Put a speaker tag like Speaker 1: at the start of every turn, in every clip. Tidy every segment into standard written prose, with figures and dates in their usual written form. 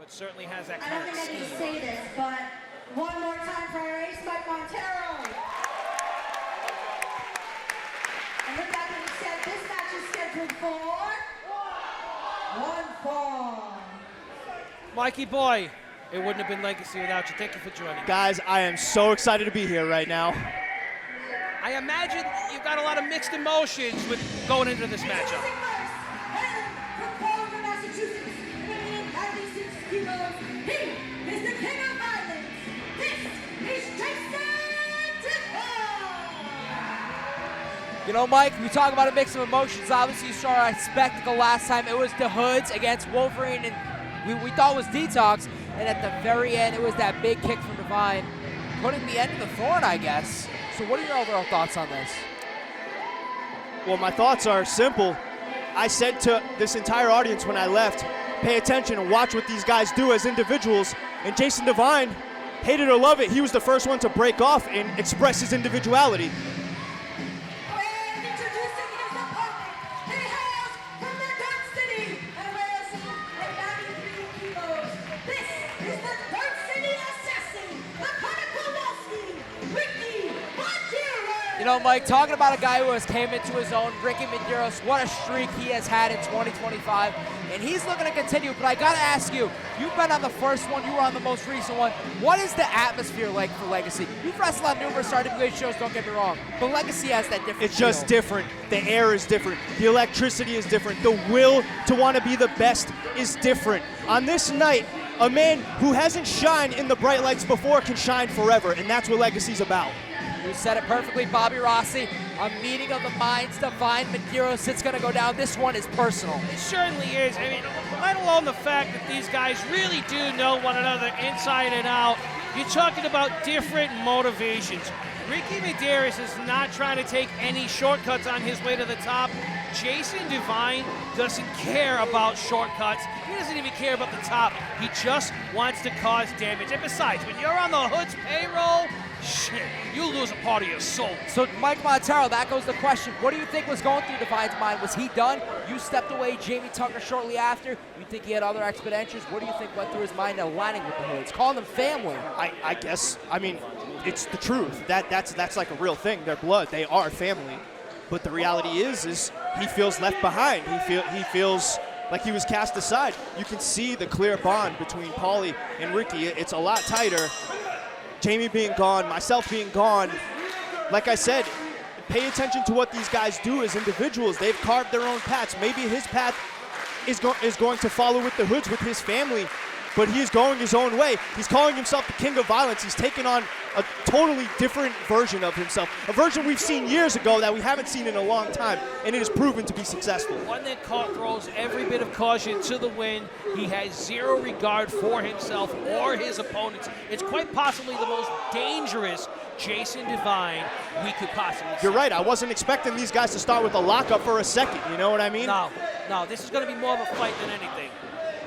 Speaker 1: but certainly has that
Speaker 2: I
Speaker 1: kind
Speaker 2: don't
Speaker 1: of
Speaker 2: think I need to
Speaker 1: scheme.
Speaker 2: say this, but one more time for our ace, Mike Montero. And with that being said, this match is scheduled for 1 fall.
Speaker 1: Mikey boy, it wouldn't have been Legacy without you. Thank you for joining.
Speaker 3: Guys, I am so excited to be here right now.
Speaker 1: I imagine you've got a lot of mixed emotions with going into this matchup.
Speaker 2: From Massachusetts, weighing 96 kilos, he is the king of violence. This is Jason Devine.
Speaker 4: You know, Mike, we talk about a mix of emotions. Obviously, you saw our spectacle last time. It was the Hoods against Wolverine, and we thought it was Detox. And at the very end, it was that big kick from Devine, putting the end to the thorn, I guess. So what are your overall thoughts on this?
Speaker 3: Well, my thoughts are simple. I said to this entire audience when I left, pay attention and watch what these guys do as individuals. And Jason Devine, hate it or love it, he was the first one to break off and express his individuality.
Speaker 2: And introducing his opponent, he hails from the Dirt City and weighs in at 93 kilos. This is the Dirt City Assassin, the Kowalski, Ricky Medeiros.
Speaker 4: You know, Mike, talking about a guy who has came into his own, Ricky Medeiros, what a streak he has had in 2025, and he's looking to continue. But I gotta ask you, you've been on the first one, you were on the most recent one. What is the atmosphere like for Legacy? You've wrestled on numerous RWA shows, don't get me wrong, but Legacy has that different
Speaker 3: It's just
Speaker 4: feel.
Speaker 3: different. The air is different. The electricity is different. The will to want to be the best is different. On this night, a man who hasn't shined in the bright lights before can shine forever, and that's what Legacy's about.
Speaker 4: You said it perfectly, Bobby Rossi. A meeting of the minds, Devine, Medeiros, it's going to go down. This one is personal.
Speaker 1: It certainly is. I mean, let alone the fact that these guys really do know one another inside and out. You're talking about different motivations. Ricky Medeiros is not trying to take any shortcuts on his way to the top. Jason Devine doesn't care about shortcuts. He doesn't even care about the top. He just wants to cause damage. And besides, when you're on the Hood's payroll, shit, you lose a part of your soul.
Speaker 4: So, Mike Montero, that goes the question. What do you think was going through Devine's mind? Was he done? You stepped away, Jamie Tucker, shortly after. You think he had other expeditions? What do you think went through his mind aligning with the Hoods? Calling them family.
Speaker 3: I guess, I mean, it's the truth. That's like a real thing. They're blood. They are family. But the reality is he feels left behind. He feels like he was cast aside. You can see the clear bond between Paulie and Ricky. It's a lot tighter. Jamie being gone, myself being gone. Like I said, pay attention to what these guys do as individuals. They've carved their own paths. Maybe his path is going to follow with the Hoods, with his family, but he is going his own way. He's calling himself the king of violence. He's taken on a totally different version of himself, a version we've seen years ago that we haven't seen in a long time, and it has proven to be successful.
Speaker 1: One that throws every bit of caution to the wind. He has zero regard for himself or his opponents. It's quite possibly the most dangerous Jason Devine we could possibly see.
Speaker 3: You're right. I wasn't expecting these guys to start with a lockup for a second. You know what I mean?
Speaker 1: No, this is going to be more of a fight than anything.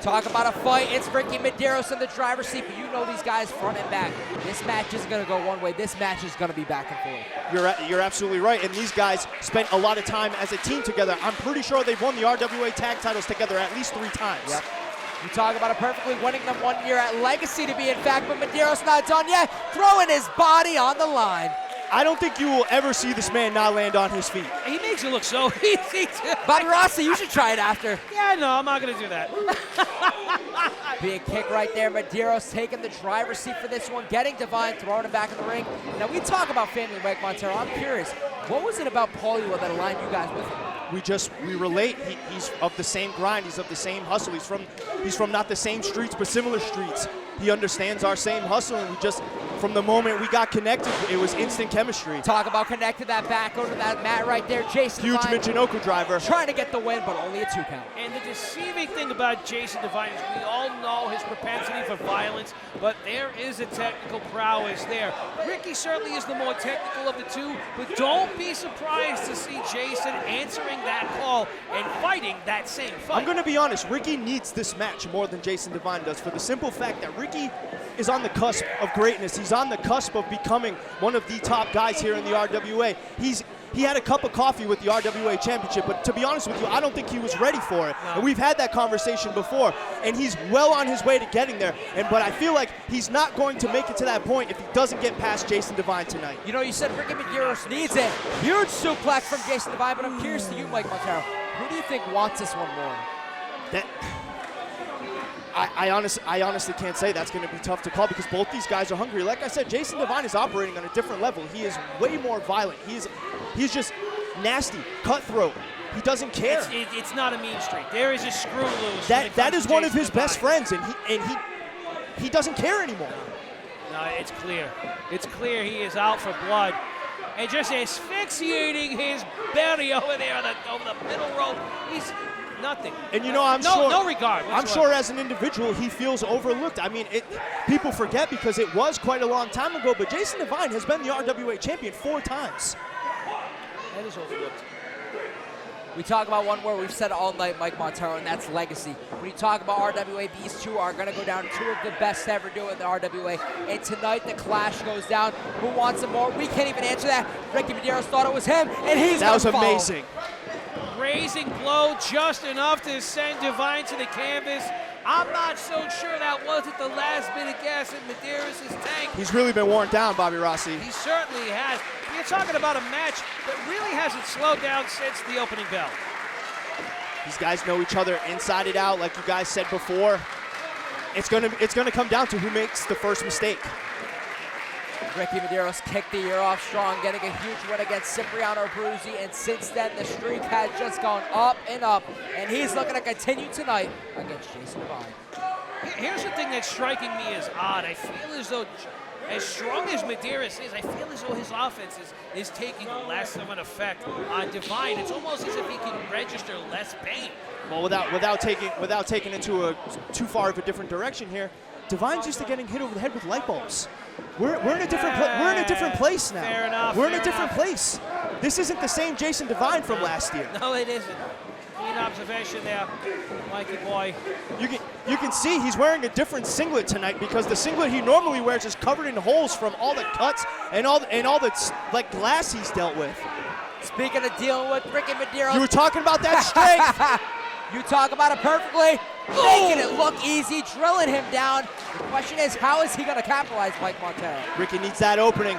Speaker 4: Talk about a fight. It's Ricky Medeiros in the driver's seat, but you know these guys front and back. This match isn't going to go one way. This match is going to be back and forth.
Speaker 3: You're absolutely right. And these guys spent a lot of time as a team together. I'm pretty sure they've won the RWA tag titles together at least 3 times.
Speaker 4: Yep. You talk about it perfectly, winning them 1 year at Legacy to be in fact, but Medeiros not done yet, throwing his body on the line.
Speaker 3: I don't think you will ever see this man not land on his feet.
Speaker 1: He makes it look so easy.
Speaker 4: Bobby Rossi, you should try it after.
Speaker 1: Yeah, no, I'm not going to do that.
Speaker 4: Big kick right there. Medeiros taking the driver's seat for this one, getting Devine, throwing him back in the ring. Now, we talk about family, Mike Montero. I'm curious, what was it about Paulie that aligned you guys with him?
Speaker 3: We relate. He's of the same grind. He's of the same hustle. He's from not the same streets, but similar streets. He understands our same hustle, and from the moment we got connected, it was instant chemistry.
Speaker 4: Talk about connecting that back over that mat right there. Jason
Speaker 3: Huge
Speaker 4: Devine
Speaker 3: Michinoku driver.
Speaker 4: trying to get the win, but only a 2 count.
Speaker 1: And the deceiving thing about Jason Devine is we all know his propensity for violence, but there is a technical prowess there. Ricky certainly is the more technical of the two, but don't be surprised to see Jason answering that call and fighting that same fight.
Speaker 3: I'm going to be honest, Ricky needs this match more than Jason Devine does, for the simple fact that Ricky is on the cusp of greatness. He's on the cusp of becoming one of the top guys here in the RWA. he had a cup of coffee with the RWA Championship, but to be honest with you, I don't think he was ready for it.
Speaker 1: No.
Speaker 3: And we've had that conversation before, and he's well on his way to getting there. But I feel like he's not going to make it to that point if he doesn't get past Jason Devine tonight.
Speaker 4: You know, you said Ricky Medeiros needs a huge suplex from Jason Devine, but I'm curious to you, Mike Montero. Who do you think wants this one more?
Speaker 3: I honestly can't say. That's going to be tough to call because both these guys are hungry. Like I said, Jason Devine is operating on a different level. He is way more violent. He's just nasty, cutthroat. He doesn't care.
Speaker 1: It's not a mean streak. There is a screw loose.
Speaker 3: That is one of his
Speaker 1: Devine.
Speaker 3: best friends, and he doesn't care anymore.
Speaker 1: No, it's clear. It's clear he is out for blood. And just asphyxiating his belly over there over the middle rope. He's nothing.
Speaker 3: And you know, I'm sure.
Speaker 1: No regard.
Speaker 3: I'm sure as an individual, he feels overlooked. I mean, people forget because it was quite a long time ago, but Jason Devine has been the RWA champion 4 times.
Speaker 1: That is overlooked.
Speaker 4: We talk about one word we've said all night, Mike Montero, and that's legacy. When you talk about RWA, these two are going to go down 2 of the best to ever do it in the RWA. And tonight, the clash goes down. Who wants it more? We can't even answer that. Ricky Medeiros thought it was him, and he's
Speaker 3: That was
Speaker 4: gonna follow.
Speaker 3: amazing.
Speaker 1: Raising blow just enough to send Devine to the canvas. I'm not so sure that wasn't the last bit of gas in Medeiros' tank.
Speaker 3: He's really been worn down, Bobby Rossi.
Speaker 1: He certainly has. You're talking about a match that really hasn't slowed down since the opening bell.
Speaker 3: These guys know each other inside and out, like you guys said before. It's gonna come down to who makes the first mistake.
Speaker 4: Ricky Medeiros kicked the year off strong, getting a huge win against Cipriano Abruzzi, and since then the streak has just gone up and up, and he's looking to continue tonight against Jason Devine.
Speaker 1: Here's the thing that's striking me as odd. I feel as though, as strong as Medeiros is, I feel as though his offense is taking less of an effect on Devine. It's almost as if he can register less pain.
Speaker 3: Well, without taking it to too far of a different direction here, Devine's used to getting hit over the head with light bulbs. We're in a different place now.
Speaker 1: Fair enough.
Speaker 3: We're in a different place. This isn't the same Jason Devine from last year.
Speaker 1: No, it isn't. Clean observation there, Mikey boy.
Speaker 3: You can see he's wearing a different singlet tonight because the singlet he normally wears is covered in holes from all the cuts and all the like glass he's dealt with.
Speaker 4: Speaking of dealing with Ricky Medeiros,
Speaker 3: You were talking about that strength.
Speaker 4: you talk about it perfectly, making it look easy, drilling him down. The question is, how is he going to capitalize, Mike Montero?
Speaker 3: Ricky needs that opening.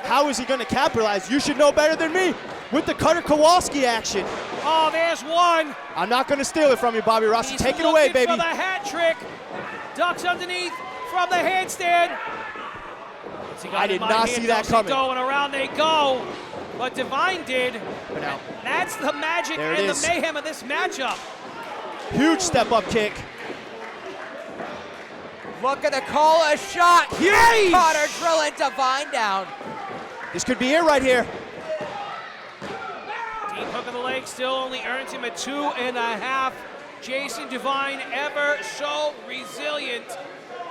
Speaker 3: How is he going to capitalize? You should know better than me with the Cutter Kowalski action.
Speaker 1: Oh, there's one.
Speaker 3: I'm not going to steal it from you, Bobby Rossi.
Speaker 1: He's
Speaker 3: Take it away,
Speaker 1: looking
Speaker 3: baby.
Speaker 1: for the hat trick. Ducks underneath from the handstand.
Speaker 3: I did not see that coming.
Speaker 1: Going around they go. But Devine did.
Speaker 3: Now,
Speaker 1: That's the magic
Speaker 3: There it
Speaker 1: and
Speaker 3: is.
Speaker 1: the mayhem of this matchup.
Speaker 3: huge step-up kick.
Speaker 4: Looking to call a shot.
Speaker 1: Yeesh!
Speaker 4: Cutter drilling Devine down.
Speaker 3: This could be it right here.
Speaker 1: Deep hook of the leg still only earns him a 2.5. Jason Devine ever so resilient.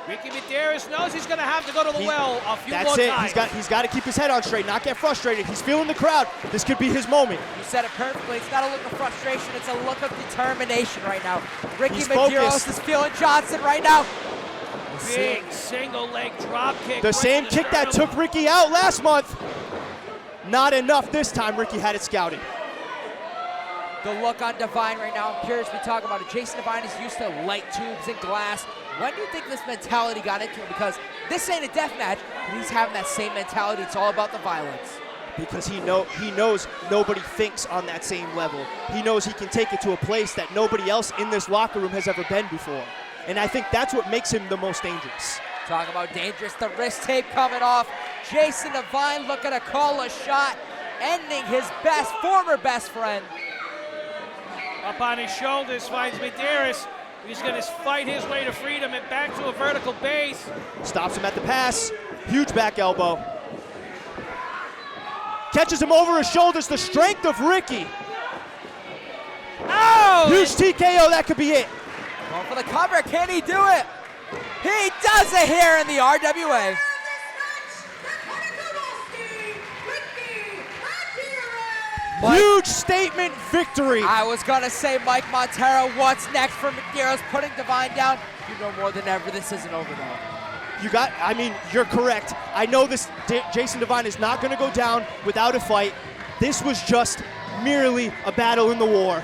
Speaker 1: Ricky Medeiros knows he's going to have to go to the well a few
Speaker 3: That's
Speaker 1: more
Speaker 3: it.
Speaker 1: times.
Speaker 3: He's got to keep his head on straight, not get frustrated. He's feeling the crowd. This could be his moment.
Speaker 4: You said it perfectly. It's not a look of frustration. It's a look of determination right now. Ricky
Speaker 3: He's
Speaker 4: Medeiros
Speaker 3: focused.
Speaker 4: is feeling Johnston right now.
Speaker 1: Big single leg drop kick.
Speaker 3: The
Speaker 1: right
Speaker 3: same
Speaker 1: to the
Speaker 3: kick that
Speaker 1: sternum.
Speaker 3: took Ricky out last month. Not enough this time. Ricky had it scouted.
Speaker 4: The look on Devine right now, I'm curious, we talk about it. Jason Devine is used to light tubes and glass. When do you think this mentality got into him? Because this ain't a death match, but he's having that same mentality. It's all about the violence.
Speaker 3: Because he knows nobody thinks on that same level. He knows he can take it to a place that nobody else in this locker room has ever been before. And I think that's what makes him the most dangerous.
Speaker 4: Talk about dangerous, the wrist tape coming off. Jason Devine looking to call a shot, ending his former best friend.
Speaker 1: Up on his shoulders finds Medeiros. He's going to fight his way to freedom and back to a vertical base.
Speaker 3: Stops him at the pass. Huge back elbow. Catches him over his shoulders. The strength of Ricky.
Speaker 1: Oh!
Speaker 3: Huge TKO. That could be it.
Speaker 4: Going for the cover. Can he do it? He does it here in the RWA.
Speaker 3: Huge statement victory.
Speaker 4: I was going to say, Mike Montero, what's next for Medeiros putting Devine down? You know more than ever, this isn't over though.
Speaker 3: You're correct. I know this, Jason Devine is not going to go down without a fight. This was just merely a battle in the war.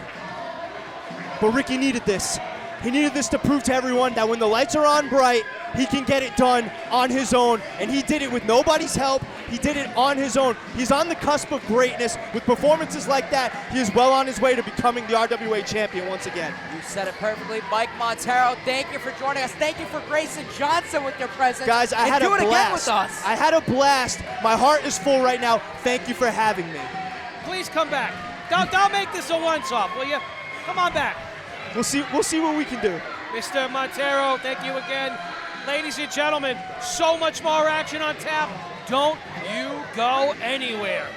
Speaker 3: But Ricky needed this. He needed this to prove to everyone that when the lights are on bright, he can get it done on his own. And he did it with nobody's help. He did it on his own. He's on the cusp of greatness. With performances like that, he is well on his way to becoming the RWA champion once again.
Speaker 4: You said it perfectly. Mike Montero, thank you for joining us. Thank you for gracing Johnston with your presence.
Speaker 3: Guys, I had a blast.
Speaker 4: Do it again with us.
Speaker 3: I had a blast. My heart is full right now. Thank you for having me.
Speaker 1: Please come back. Don't make this a once-off, will you? Come on back.
Speaker 3: We'll see what we can do.
Speaker 1: Mr. Montero, thank you again. Ladies and gentlemen, so much more action on tap. Don't you go anywhere.